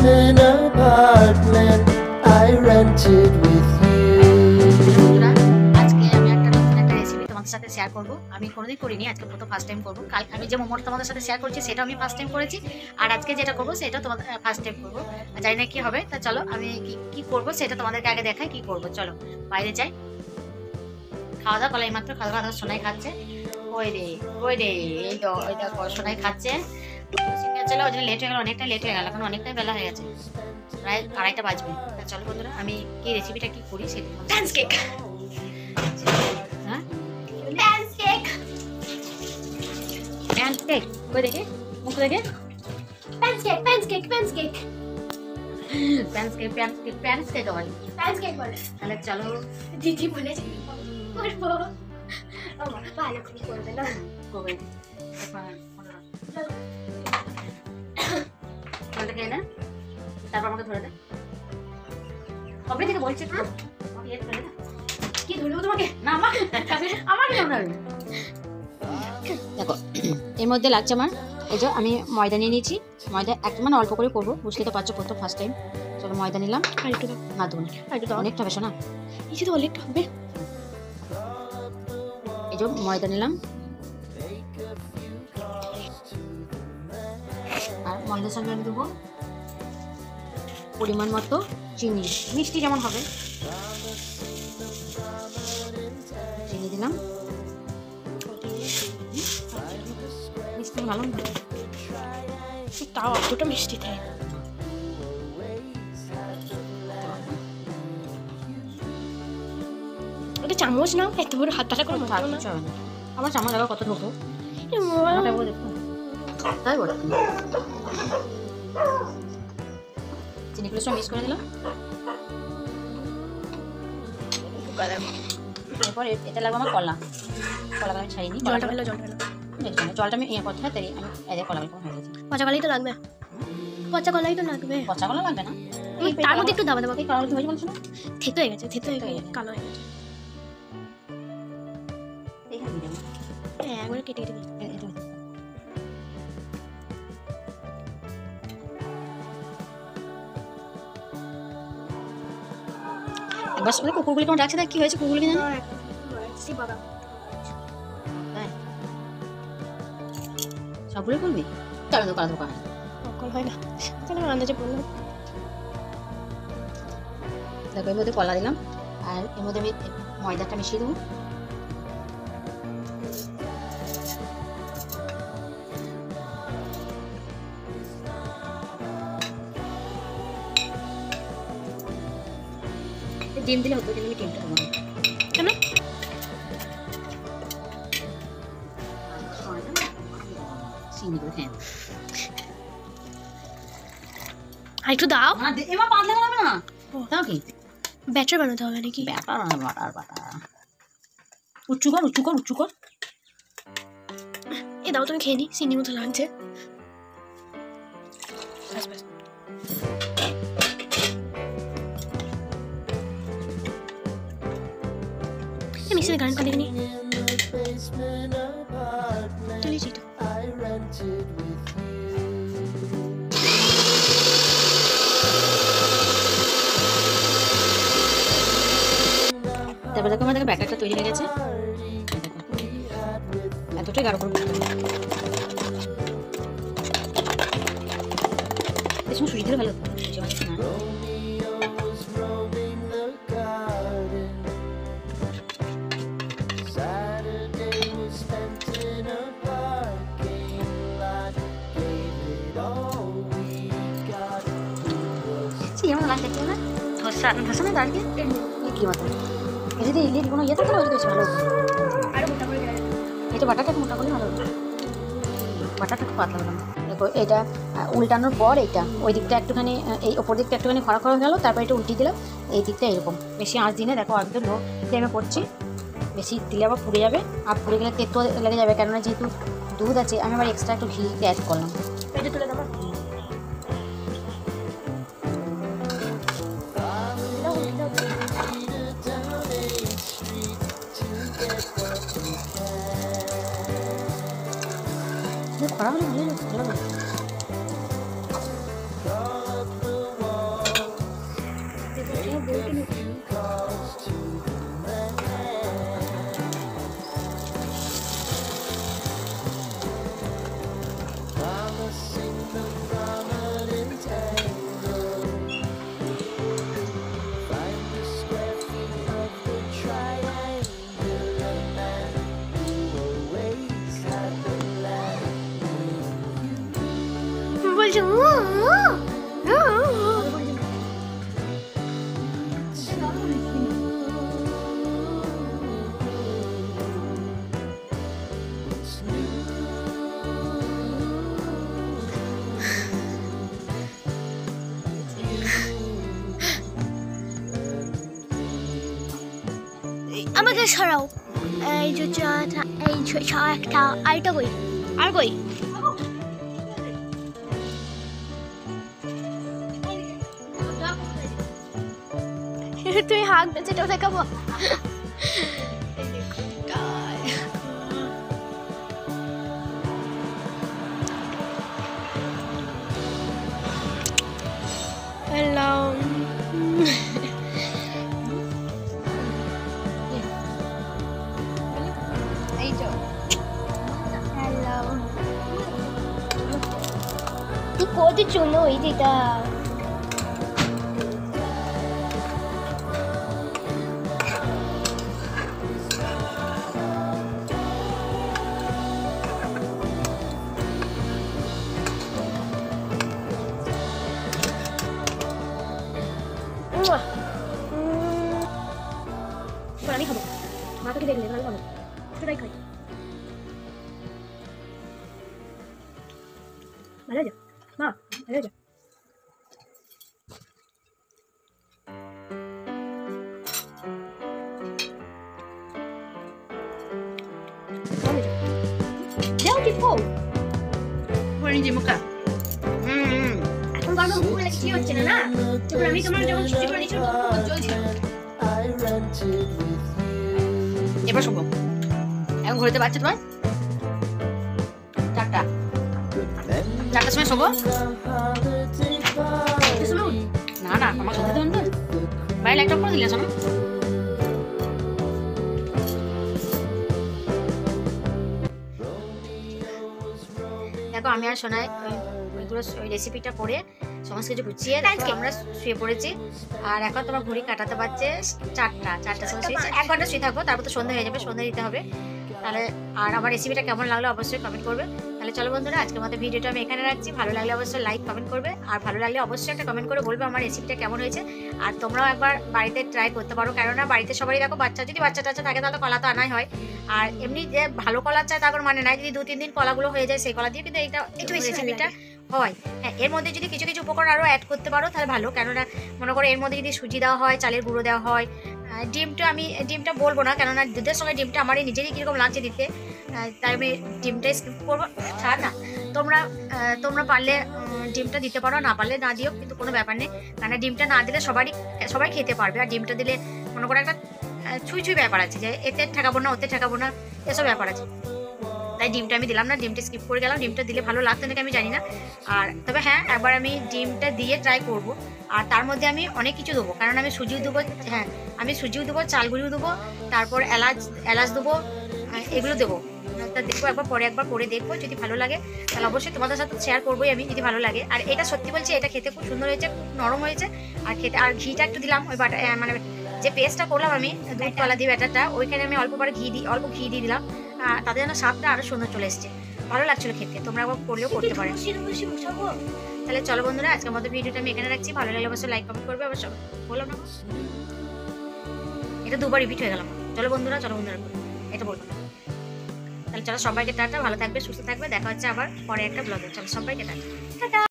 basement apartment I rented with you. আজকে আমি একটা নতুন একটা রেসিপি তোমাদের সাথে শেয়ার করব। আমি কোনোদিন করিনি, আজকে প্রথম ফার্স্ট টাইম করব। কাল আমি যে মোমোটা তোমাদের সাথে শেয়ার করছি সেটা আমি ফার্স্ট টাইম করেছি, আর আজকে যেটা করব সেটা তোমাদের ফার্স্ট টাইম করব। জানি না কি হবে, তা চলো আমি কি করব সেটা তোমাদেরকে আগে দেখাই। কি করব চলো বাইরে যাই। খাওয়া দাওয়া করলে মাত্র খাওয়া দাওয়া সোনাই খাচ্ছে। ওই রে এই তো ওইটা সোনাই খাচ্ছে। চলো ওই জন্য লেট হয়ে গেল, অনেকটা লেট হয়ে গেল, এখন অনেকটাই বেলা হয়ে গেছে, প্রায় 2:30 বাজবে। তা চলো বন্ধুরা আমি কি রেসিপিটা কি করি সেটা ড্যান্স কেক। হ্যাঁ ড্যান্স কেক। প্যান্স কেক কই দেখে, মুখ দেখে। Pans cake, pans cake, pans cake. Pans cake বলে। প্যান্স কেক বলে। তাহলে চলো দিদি বলেছে করবো। আমার ভালো করে করবে না। কবে চলতে খেয়ে না, তারপর আমাকে ধরে দে। কবে থেকে বলছে তো কি ধরবো তোমাকে? না আমার কেমন হবে। দেখো এর মধ্যে লাগছে আমার, এই যে আমি ময়দা নিয়ে নিয়েছি। ময়দা একদম মানে অল্প করে করবো, বুঝতে তো পারছো প্রথম ফার্স্ট টাইম। চলো ময়দা নিলাম। আর একটু দাও, না দেবো না, আর একটু দাও। অনেকটা বেশি না, এই যে তো অনেকটা হবে। এই যে ময়দা নিলাম, আর ময়দার সঙ্গে আমি দেবো পরিমাণ মতো চিনি, মিষ্টি যেমন হবে চিনি দিলাম। মিষ্টি ভালো তাও অতটা মিষ্টি দেয়। ওটা চামচ নাও, এত বড় হাতটা করে মতো না। আমার চামচ লাগা কত ঢোকো দেখো, তাই বলে চিনিগুলো সব মিক্স করে দিলাম। এরপর এটা লাগবে আমার কলা আমি ছাড়িনি। জলটা ফেলো, জলটা ফেলো। জলটা আমি কথা তাই আমি এদের কলা হয়ে গেছে। পচা কলাই তো লাগবে, পচা কলাই তো লাগবে। পচা কলা লাগবে না, তার মধ্যে একটু দাবা দাবা। এই কলাগুলো হয়েছে বলছো না, থেতো হয়ে গেছে, থেতো হয়ে গেছে, কালো হয়ে গেছে। এইখানে দিয়ে দেবো। হ্যাঁ একবারে কেটে কেটে দিই। এটা বাস ওই কুকুরগুলি কেমন ডাকছে, দেখ কি হয়েছে কুকুরগুলি জানো। তাই সবগুলো করবি, চলো দোকান দোকান অকল হয় না, কেন আন্দাজে বললাম। দেখো এর মধ্যে কলা দিলাম, আর এর মধ্যে আমি ময়দাটা মিশিয়ে দেবো। ডিম দিলে হতো, কিন্তু আমি ডিমটা দেবো না। কেন? চিনিগুলো হ্যাঁ আর একটু দাও। এবার পাতলা বানাবে না, তাও কি ব্যাটার বানাতে হবে নাকি? ব্যাপার বাটা উঁচু কর। এ দাও তুমি খেয়ে নি, চিনি মতো লাগছে। মিক্সিতে গান করে নি চলে যেত। তারপর দেখো আমার ব্যাটারটা তৈরি হয়ে গেছে। এতটাই গাঢ় করে বুঝতে হবে, এর সঙ্গে সুজি দিলে ভালো হতো। সুজি আছে না, যেমন লাগছে একটু না ধসা না দাঁড়িয়ে কি মতো। যদি ইলির কোনো ইয়ে থাকে না, ওই বেশি ভালো হতো। আরো মোটা করে দেয়। এটা বাটাটা মোটা করলে ভালো হতো, বাটাটা একটু পাতলা হলো। দেখো এটা উল্টানোর পর এটা ওই দিকটা একটুখানি, এই ওপর দিকটা একটুখানি খরা খরা গেল, তারপর এটা উল্টে দিলাম। এই দিকটা এরকম বেশি আঁচ দিনে দেখো একদম লো ফ্লেমে করছি, বেশি দিলে আবার পুড়ে যাবে, আর পুড়ে গেলে তেতো লেগে যাবে। কেননা যেহেতু দুধ আছে, আমি আবার এক্সট্রা একটু ঘি অ্যাড করলাম। এটা তুলে দাও। খরা হলে ভালো লাগে। আমাকে সরাও। এই যে এই একটা আরেকটা কই আর কই তুই হাত বেঁচে দেখাবো। Hello. Hello. 이거도 좀 어디다. আমি খাবো মা তোকে দেখলে ভালো খাবো সেটাই খাই ভালো যা মা ভালো যা যাও কি পো পরে যে মুখা এখন বাবা মুখ বলে কি হচ্ছে না না তারপর আমি তোমার যখন ছুটি করে দিয়েছি তখন চলছে I rented with you. এবার শোবো এখন ঘুরতে পারছে তোমার 4টার সময় শোবো না না আমার শুনতে দেবেন তো বাইরে লাইট অফ করে দিলে শোনো দেখো আমি আর শোনাই ওইগুলো ওই রেসিপিটা করে সমস্ত কিছু গুছিয়ে আমরা শুয়ে পড়েছি আর এখন তোমার ঘড়ি কাটাতে পারছে 4টার সময় শুয়েছি 1 ঘন্টা শুয়ে থাকবো তারপর তো সন্ধ্যা হয়ে যাবে সন্ধ্যা দিতে হবে তাহলে আর আমার রেসিপিটা কেমন লাগলো অবশ্যই কমেন্ট করবে তাহলে চলো বন্ধুরা আজকের মতো ভিডিওটা আমি এখানে রাখছি ভালো লাগলে অবশ্যই লাইক কমেন্ট করবে আর ভালো লাগলে অবশ্যই একটা কমেন্ট করে বলবে আমার রেসিপিটা কেমন হয়েছে আর তোমরাও একবার বাড়িতে ট্রাই করতে পারো কেননা বাড়িতে সবাই দেখো যদি বাচ্চা টাচ্চা থাকে তাহলে কলা তো আনাই হয় আর এমনি যে ভালো কলা চায় তারপর মানে নাই যদি 2-3 দিন কলাগুলো হয়ে যায় সেই কলা দিয়ে কিন্তু একটু রেসিপিটা হয় হ্যাঁ এর মধ্যে যদি কিছু কিছু উপকরণ আরও অ্যাড করতে পারো তাহলে ভালো কেননা মনে করো এর মধ্যে যদি সুজি দেওয়া হয় চালের গুঁড়ো দেওয়া হয় ডিমটা বলবো না কেননা দুধের সঙ্গে ডিমটা আমারই নিজেরই কীরকম লাগছে দিতে তাই আমি ডিমটা স্কিপ করবো ছাড় না তোমরা পারলে ডিমটা দিতে পারো না পারলে না দিও কিন্তু কোনো ব্যাপার নেই কেননা ডিমটা না দিলে সবাই খেতে পারবে আর ডিমটা দিলে মনে করো একটা ছুঁই ব্যাপার আছে যে এতে ঠেকাবো না ওতে ঠেকাবো না এসব ব্যাপার আছে তাই ডিমটা আমি দিলাম না ডিমটা স্কিপ করে গেলাম ডিমটা দিলে ভালো লাগতো নাকি আমি জানি না আর তবে হ্যাঁ একবার আমি ডিমটা দিয়ে ট্রাই করব আর তার মধ্যে আমি অনেক কিছু দেবো কারণ আমি সুজিও দেবো হ্যাঁ আমি সুজিও দেবো চালগুঁড়িও দেবো তারপর এলাচ দেবো এগুলো দেবো তা দেখবো একবার করে দেখবো যদি ভালো লাগে তাহলে অবশ্যই তোমাদের সাথে শেয়ার করবোই আমি যদি ভালো লাগে আর এটা সত্যি বলছি এটা খেতে খুব সুন্দর হয়েছে খুব নরম হয়েছে আর ঘিটা একটু দিলাম ওই বাটা মানে যে পেস্টটা করলাম আমি দুধ কলা দিয়ে ব্যাটারটা ওইখানে আমি অল্প ঘি দিয়ে দিলাম তাদের জন্য স্বাদটা আরো সুন্দর চলে এসছে ভালো লাগছিল খেতে তোমরা একবার করলেও করতে পারো তাহলে চলো বন্ধুরা আজকের মতো ভিডিওটা আমি এখানে রাখছি ভালো লাগলে অবশ্যই লাইক কমেন্ট করবে অবশ্যই বললাম না এটা দুবার রিপিট হয়ে গেলাম চলো বন্ধুরা এটা বলবো তাহলে চলো সবাইকে টাটা ভালো থাকবে সুস্থ থাকবে দেখা হচ্ছে আবার পরে একটা ব্লগে চলো সবাইকে টাটা।